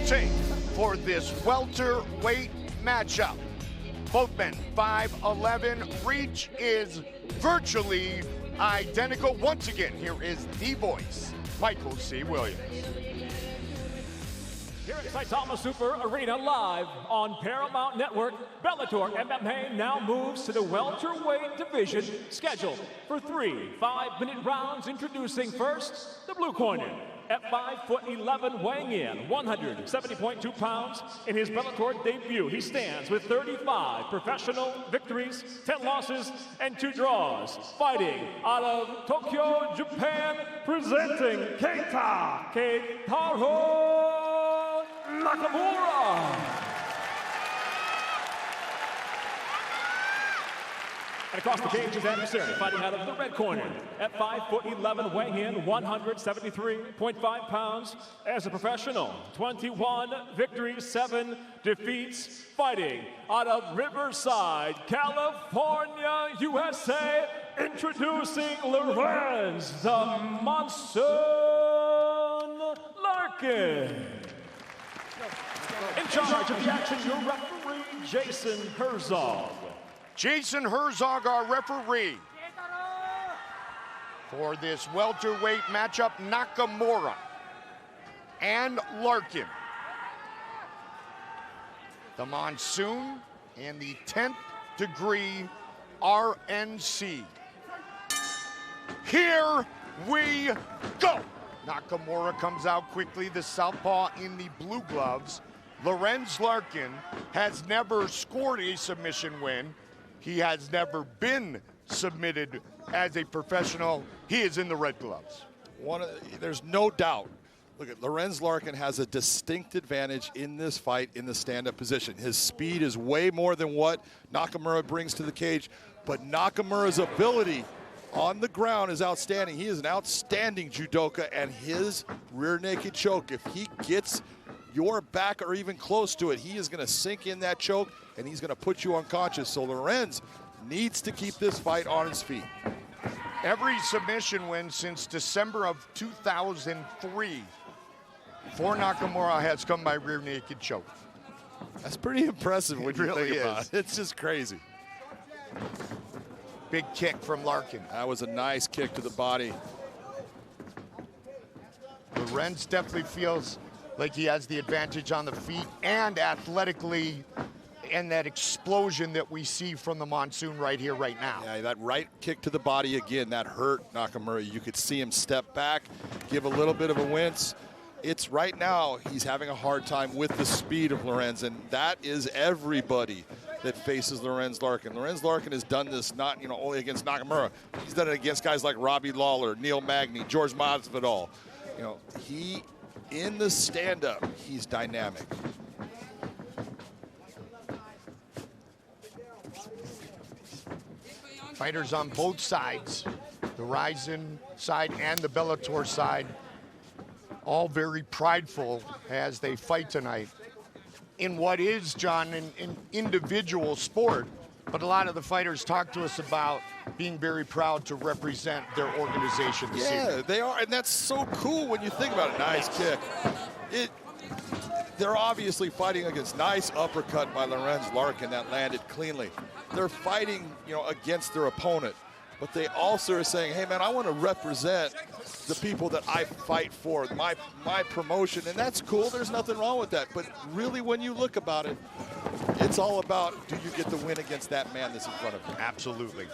Presenting for this welterweight matchup. Both men 5'11". Reach is virtually identical. Once again, here is the voice, Michael C. Williams. Here at Saitama Super Arena live on Paramount Network, Bellator MMA now moves to the welterweight division, scheduled for 3 5-minute rounds. Introducing first, the blue corner. At 5'11", weighing in 170.2 pounds. In his Bellator debut, he stands with 35 professional victories, 10 losses, and 2 draws. Fighting out of Tokyo, Japan, presenting Keita Nakamura. And across the cage, his adversary, fighting out of the red corner. At 5'11", weighing in 173.5 pounds. As a professional, 21 victories, 7 defeats. Fighting out of Riverside, California, USA. Introducing Lorenz the Monsoon Larkin. In charge of the action, your referee, Jason Herzog. Jason Herzog, our referee. For this welterweight matchup, Nakamura and Larkin. The Monsoon and the 10th degree RNC. Here we go. Nakamura comes out quickly, the southpaw in the blue gloves. Lorenz Larkin has never scored a submission win. He has never been submitted as a professional. He is in the red gloves. There's no doubt. Look at Lorenz Larkin has a distinct advantage in this fight in the stand-up position. His speed is way more than what Nakamura brings to the cage, but Nakamura's ability on the ground is outstanding. He is an outstanding judoka, and his rear naked choke, if he gets your back or even close to it, he is going to sink in that choke and he's going to put you unconscious. So Lorenz needs to keep this fight on his feet. Every submission win since December of 2003 for Nakamura has come by rear naked choke. That's pretty impressive when you really think about it. It's just crazy. Big kick from Larkin. That was a nice kick to the body. Lorenz definitely feels like he has the advantage on the feet and athletically, and that explosion that we see from the Monsoon right here, right now. Yeah, that right kick to the body again, that hurt Nakamura. You could see him step back, give a little bit of a wince. It's right now, he's having a hard time with the speed of Lorenz, and that is everybody that faces Lorenz Larkin. Lorenz Larkin has done this not only against Nakamura, he's done it against guys like Robbie Lawler, Neil Magny, George Masvidal. He, in the stand-up, he's dynamic. Fighters on both sides, the Rizin side and the Bellator side, all very prideful as they fight tonight in what is, John, an individual sport. But a lot of the fighters talk to us about being very proud to represent their organization this evening. Yeah, they are, and that's so cool when you think about it. Nice kick. They're obviously fighting against nice uppercut by Lorenz Larkin that landed cleanly. They're fighting, against their opponent, but they also are saying, hey man, I want to represent the people that I fight for, my promotion, and that's cool. There's nothing wrong with that. But really, when you look about it, it's all about, do you get the win against that man that's in front of you? Absolutely.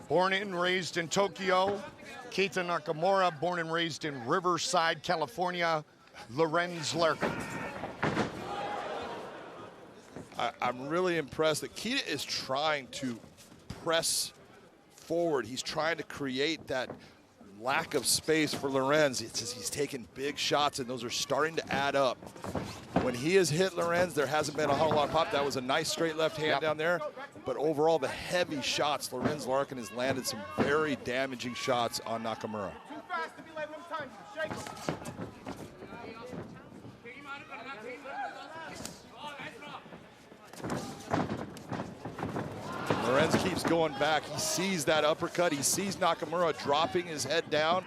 Born and raised in Tokyo, Keita Nakamura, born and raised in Riverside, California, Lorenz Larkin. I'm really impressed that Keita is trying to press forward. He's trying to create that lack of space for Lorenz. It's just he's taking big shots, and those are starting to add up. When he has hit Lorenz, there hasn't been a whole lot of pop. That was a nice straight left hand down there. But overall, the heavy shots, Lorenz Larkin has landed some very damaging shots on Nakamura. Lorenz keeps going back. He sees that uppercut. He sees Nakamura dropping his head down.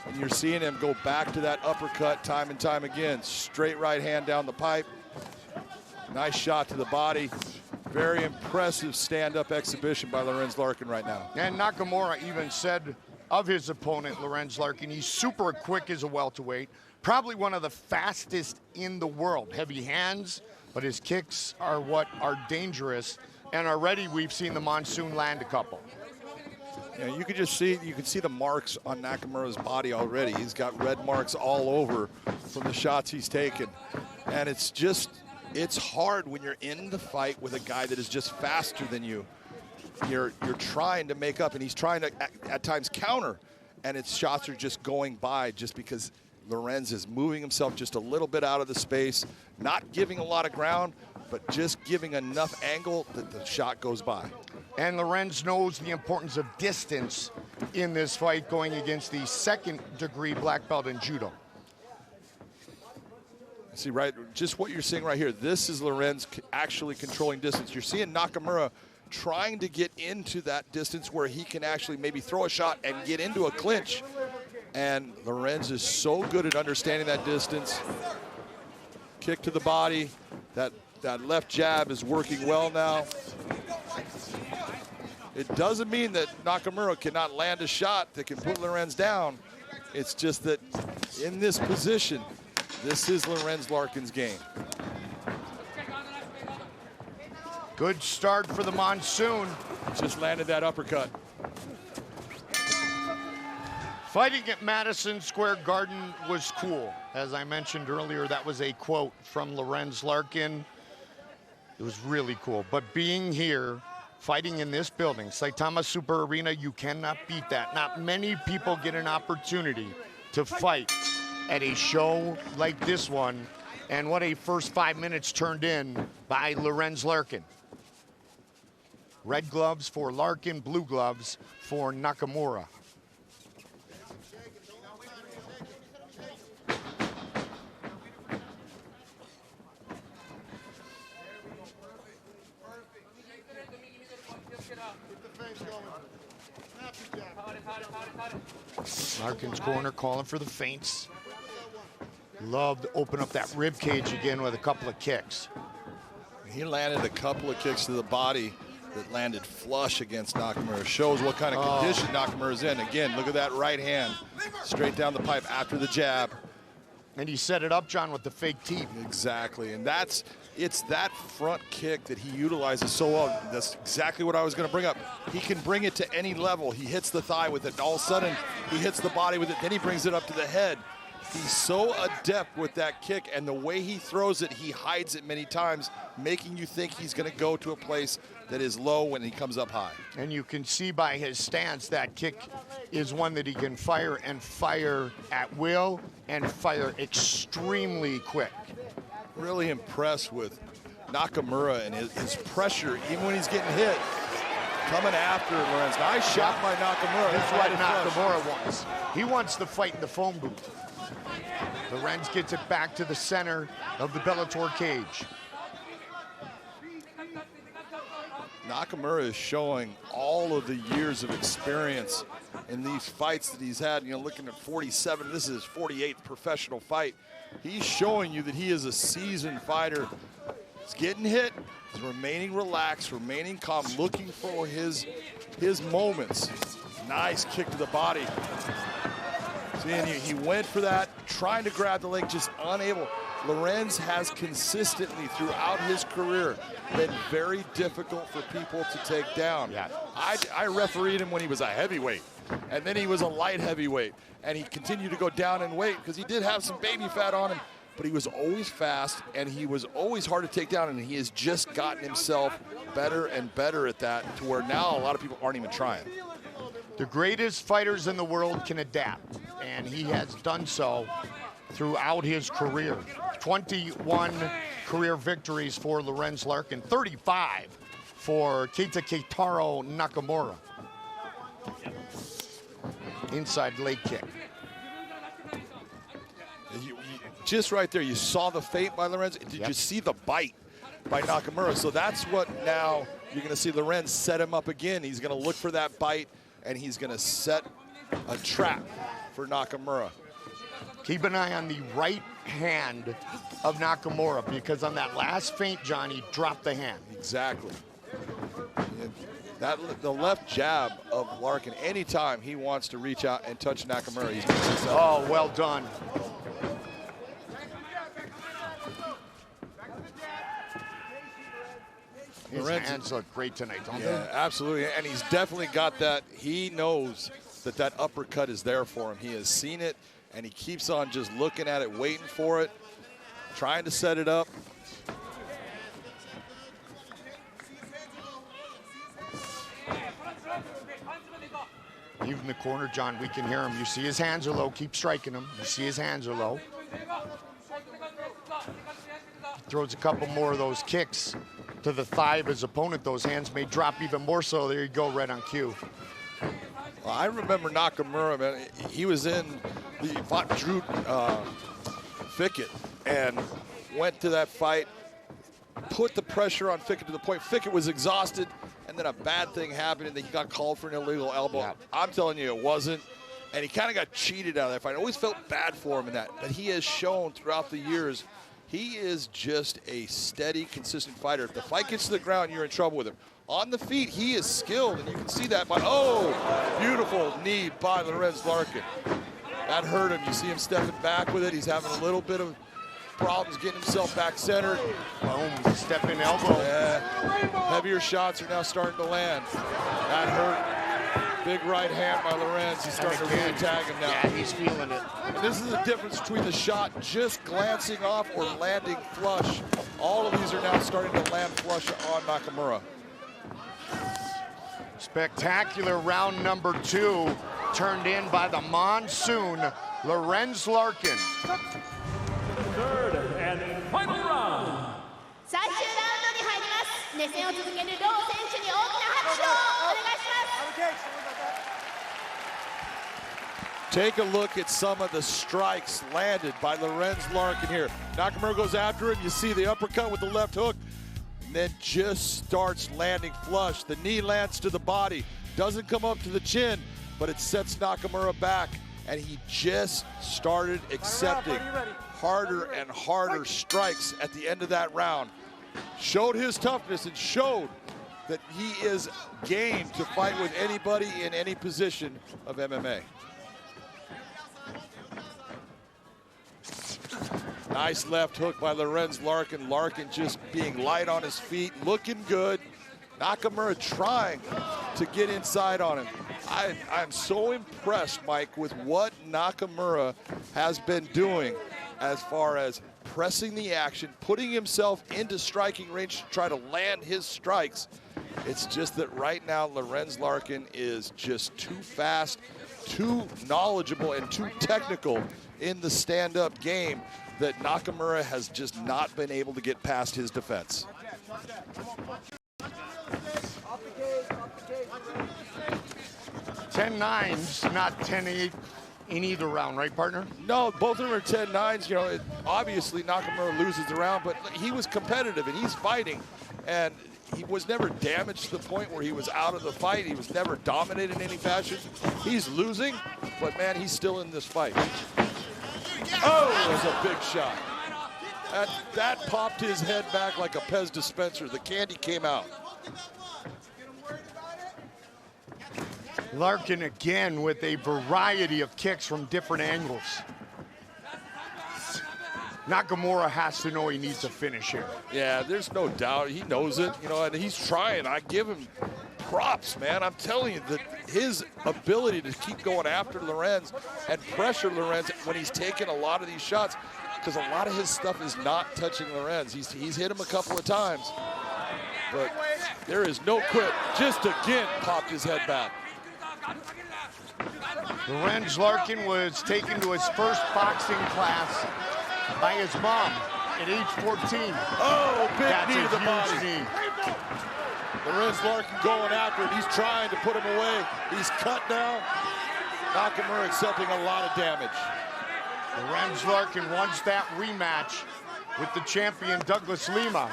And you're seeing him go back to that uppercut time and time again. Straight right hand down the pipe. Nice shot to the body. Very impressive stand-up exhibition by Lorenz Larkin right now. And Nakamura even said of his opponent, Lorenz Larkin, he's super quick as a welterweight. Probably one of the fastest in the world. Heavy hands, but his kicks are what are dangerous. And already we've seen the Monsoon land a couple. Yeah, you can see the marks on Nakamura's body already. He's got red marks all over from the shots he's taken. And it's hard when you're in the fight with a guy that is just faster than you. You're trying to make up, and he's trying to at times counter, and its shots are just going by just because Lorenz is moving himself just a little bit out of the space, not giving a lot of ground, but just giving enough angle that the shot goes by. And Lorenz knows the importance of distance in this fight, going against the second-degree black belt in judo. See, right, just what you're seeing right here. This is Lorenz actually controlling distance. You're seeing Nakamura trying to get into that distance where he can actually maybe throw a shot and get into a clinch. And Lorenz is so good at understanding that distance. Kick to the body. That left jab is working well now. It doesn't mean that Nakamura cannot land a shot that can put Lorenz down. It's just that in this position, this is Lorenz Larkin's game. Good start for the Monsoon. Just landed that uppercut. Fighting at Madison Square Garden was cool. As I mentioned earlier, that was a quote from Lorenz Larkin. It was really cool. But being here, fighting in this building, Saitama Super Arena, you cannot beat that. Not many people get an opportunity to fight at a show like this one. And what a first 5 minutes turned in by Lorenz Larkin. Red gloves for Larkin, blue gloves for Nakamura. Larkin's corner calling for the feints. Love to open up that rib cage again with a couple of kicks. He landed a couple of kicks to the body that landed flush against Nakamura. Shows what kind of condition Nakamura's in. Again, look at that right hand. Straight down the pipe after the jab. And he set it up, John, with the fake teeth. Exactly, and it's that front kick that he utilizes so well. That's exactly what I was going to bring up. He can bring it to any level. He hits the thigh with it, and all of a sudden he hits the body with it, then he brings it up to the head. He's so adept with that kick, and the way he throws it, he hides it many times, making you think he's going to go to a place that is low when he comes up high. And you can see by his stance that kick is one that he can fire and fire at will and fire extremely quick. Really impressed with Nakamura and his pressure, even when he's getting hit, coming after Lorenz. Nice shot by Nakamura. That's what Nakamura wants. He wants the fight in the phone booth. Lorenz gets it back to the center of the Bellator cage. Nakamura is showing all of the years of experience in these fights that he's had. You know, looking at 47, this is his 48th professional fight. He's showing you that he is a seasoned fighter. He's getting hit, he's remaining relaxed, remaining calm, looking for his moments. Nice kick to the body. And he went for that, trying to grab the leg, just unable. Lorenz has consistently throughout his career been very difficult for people to take down. Yeah. I refereed him when he was a heavyweight, and then he was a light heavyweight, and he continued to go down in weight because he did have some baby fat on him, but he was always fast, and he was always hard to take down, and he has just gotten himself better and better at that to where now a lot of people aren't even trying. The greatest fighters in the world can adapt, and he has done so throughout his career. 21 career victories for Lorenz Larkin, 35 for Keita Nakamura. Inside leg kick. Just right there, you saw the feint by Lorenz. Did you see the bite by Nakamura? So that's what now you're going to see Lorenz set him up again. He's going to look for that bite, and he's going to set a trap for Nakamura. Keep an eye on the right hand of Nakamura, because on that last feint, John, he dropped the hand. Exactly. The left jab of Larkin, anytime he wants to reach out and touch Nakamura, he's going to successful. Oh, well done. His hands look great tonight, don't they? Yeah, absolutely. And he's definitely got that. He knows that that uppercut is there for him. He has seen it, and he keeps on just looking at it, waiting for it, trying to set it up. Even the corner, John, we can hear him. You see his hands are low. Keep striking him. You see his hands are low. Throws a couple more of those kicks to the thigh of his opponent. Those hands may drop even more so. There you go, right on cue. Well, I remember Nakamura, man. He fought Drew Fickett and went to that fight, put the pressure on Fickett to the point. Fickett was exhausted, and then a bad thing happened, and then he got called for an illegal elbow. Yeah. I'm telling you, it wasn't. And he kind of got cheated out of that fight. I always felt bad for him in that. But he has shown throughout the years, he is just a steady, consistent fighter. If the fight gets to the ground, you're in trouble with him. On the feet, he is skilled, and you can see that by, beautiful knee by Lorenz Larkin. That hurt him. You see him stepping back with it. He's having a little bit of problems getting himself back centered. Boom, stepping elbow. Yeah. Heavier shots are now starting to land. That hurt. Big right hand by Lorenz. He's starting to really tag him now. Yeah, he's feeling it. And this is the difference between the shot just glancing off or landing flush. All of these are now starting to land flush on Nakamura. Spectacular round number 2, turned in by the monsoon, Lorenz Larkin. Third and final round. Take a look at some of the strikes landed by Lorenz Larkin here. Nakamura goes after him. You see the uppercut with the left hook, and then just starts landing flush. The knee lands to the body, doesn't come up to the chin, but it sets Nakamura back, and he just started accepting harder and harder strikes at the end of that round. Showed his toughness and showed that he is game to fight with anybody in any position of MMA. Nice left hook by Lorenz Larkin. Larkin just being light on his feet, looking good. Nakamura trying to get inside on him. I'm so impressed, Mike, with what Nakamura has been doing as far as pressing the action, putting himself into striking range to try to land his strikes. It's just that right now Lorenz Larkin is just too fast, too knowledgeable, and too technical in the stand-up game that Nakamura has just not been able to get past his defense. 10-9s, not 10-8 in either round, right, partner? No, both of them are 10-9s. You know, obviously Nakamura loses the round, but he was competitive and he's fighting, and he was never damaged to the point where he was out of the fight. He was never dominated in any fashion. He's losing, but man, he's still in this fight. Oh, there's a big shot. That popped his head back like a Pez dispenser. The candy came out. Larkin again with a variety of kicks from different angles. Nakamura has to know he needs a finish here. Yeah, there's no doubt. He knows it, you know, and he's trying. I give him props, man. I'm telling you that his ability to keep going after Lorenz and pressure Lorenz when he's taking a lot of these shots, because a lot of his stuff is not touching Lorenz. He's hit him a couple of times, but there is no quit. Just again popped his head back. Lorenz Larkin was taken to his first boxing class by his mom at age 14. Oh, big knee to the body. Knee. Lorenz Larkin going after it. He's trying to put him away. He's cut now. Nakamura accepting a lot of damage. Lorenz Larkin wants that rematch with the champion Douglas Lima.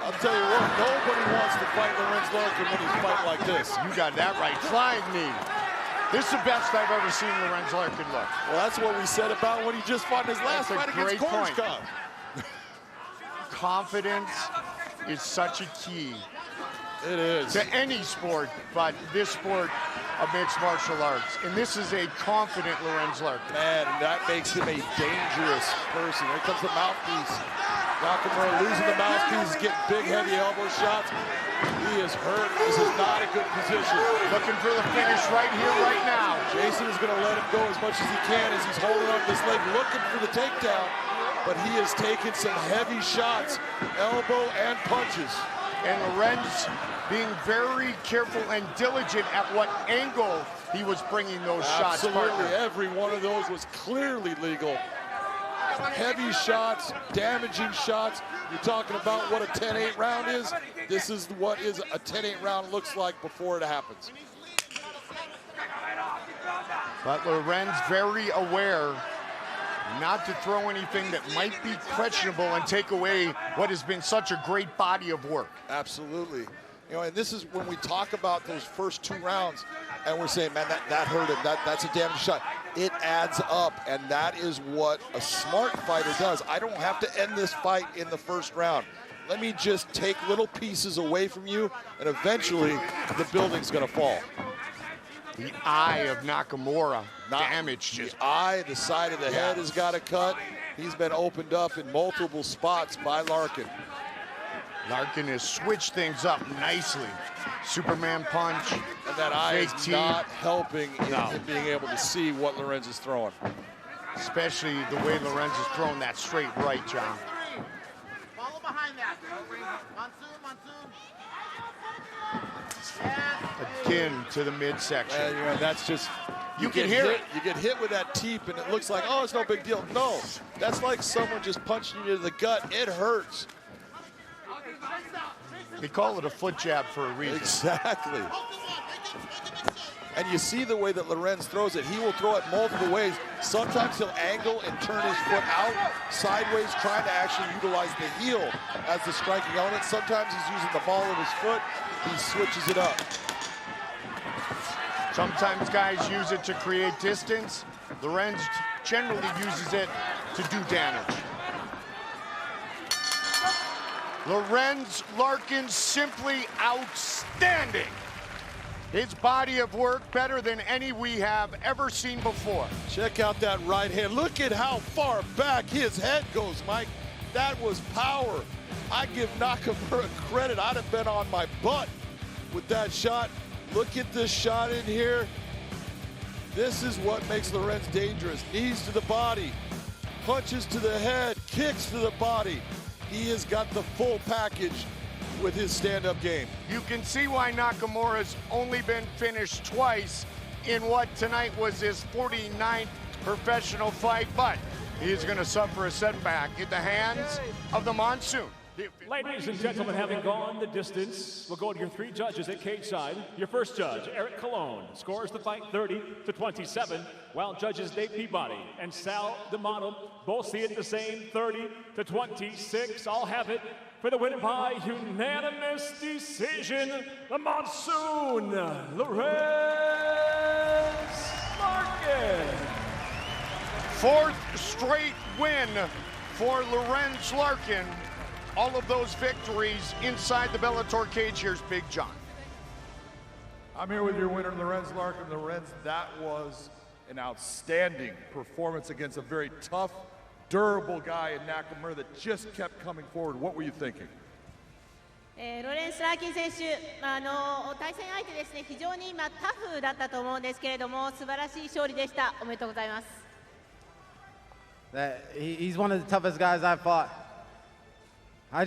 I'll tell you what, nobody wants to fight Lorenz Larkin when he's fighting like this. You got that right. Flying knee. This is the best I've ever seen Lorenz Larkin look. Well, that's what we said about when he just fought in his last fight against Koreshkov. Confidence is such a key. It is. To any sport, but this sport of mixed martial arts. And this is a confident Lorenz Larkin. Man, that makes him a dangerous person. Here comes the mouthpiece. Nakamura losing the mouthpiece, getting big, heavy elbow shots. He is hurt. This is not a good position. Looking for the finish right here, right now. Jason is going to let him go as much as he can as he's holding up this leg, looking for the takedown. But he has taken some heavy shots, elbow and punches. And Lorenz being very careful and diligent at what angle he was bringing those shots. Absolutely, every one of those was clearly legal. Heavy shots, damaging shots. You're talking about what a 10-8 round is. This is what is a 10-8 round looks like before it happens. But Lorenz very aware not to throw anything that might be questionable and take away what has been such a great body of work. Absolutely. You know, and this is when we talk about those first 2 rounds and we're saying, man, that hurt him. That's a damaging shot. It adds up, and that is what a smart fighter does. I don't have to end this fight in the first round. Let me just take little pieces away from you, and eventually the building's going to fall. The eye of Nakamura damaged. The eye, the side of the head has got a cut. He's been opened up in multiple spots by Larkin. Larkin has switched things up nicely. Superman punch. And that eye is not helping in him being able to see what Lorenz is throwing. Especially the way Lorenz is throwing that straight right, John. Follow behind that. Again to the midsection. And, you know, that's just... You can hear it. You get hit with that teep, and it looks like, oh, it's no big deal. No, that's like someone just punching you in the gut. It hurts. They call it a foot jab for a reason. Exactly. And you see the way that Lorenz throws it. He will throw it multiple ways. Sometimes he'll angle and turn his foot out sideways, trying to actually utilize the heel as the striking element. Sometimes he's using the ball of his foot. He switches it up. Sometimes guys use it to create distance. Lorenz generally uses it to do damage. Lorenz Larkin simply outstanding. His body of work better than any we have ever seen before. Check out that right hand. Look at how far back his head goes, Mike. That was power. I give Nakamura credit. I'd have been on my butt with that shot. Look at this shot in here. This is what makes Lorenz dangerous. Knees to the body, punches to the head, kicks to the body. He has got the full package with his stand-up game. You can see why Nakamura's only been finished twice in what tonight was his 49th professional fight, but he is going to suffer a setback at the hands of the Monsoon. Ladies and gentlemen, having gone the distance, we'll go to your 3 judges at cage side. Your first judge, Eric Colon, scores the fight 30-27, while judges Dave Peabody and Sal D'Amato both see it the same, 30-26. I'll have it for the win by unanimous decision, the Monsoon, Lorenz Larkin. 4th straight win for Lorenz Larkin. All of those victories inside the Bellator cage. Here's Big John. I'm here with your winner, Lorenz Larkin. Lorenz, that was an outstanding performance against a very tough, durable guy in Nakamura that just kept coming forward. What were you thinking? ロレンス・ラーキン選手、対戦相手ですね、非常にタフだったと思うんですけれども、素晴らしい勝利でした。おめでとうございます。He's one of the toughest guys I've fought. I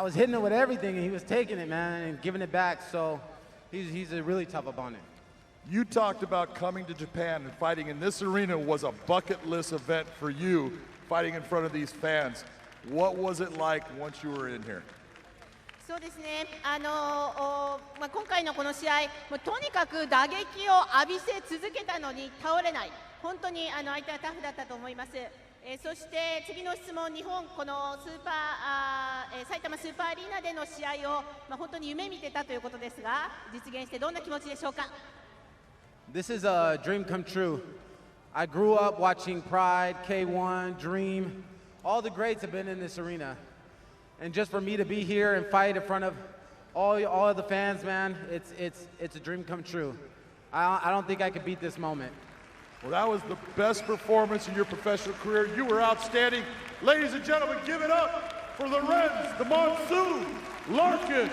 was hitting it with everything, and he was taking it, man, and giving it back. So he's a really tough opponent. You talked about coming to Japan and fighting in this arena was a bucket list event for you, fighting in front of these fans. What was it like once you were in here? そうですね、今回のこの試合、とにかく打撃を浴びせ続けたのに倒れない、本当に相手はタフだったと思います。そして次の質問、日本、この埼玉スーパーアリーナでの試合を、本当に夢見てたということですが、実現してどんな気持ちでしょうか。This is a dream come true. I grew up watching Pride, K1, Dream. All the greats have been in this arena. And just for me to be here and fight in front of all of the fans, man, it's a dream come true. I don't think I could beat this moment. Well, that was the best performance in your professional career. You were outstanding. Ladies and gentlemen, give it up for Lorenz "the Monsoon" Larkin.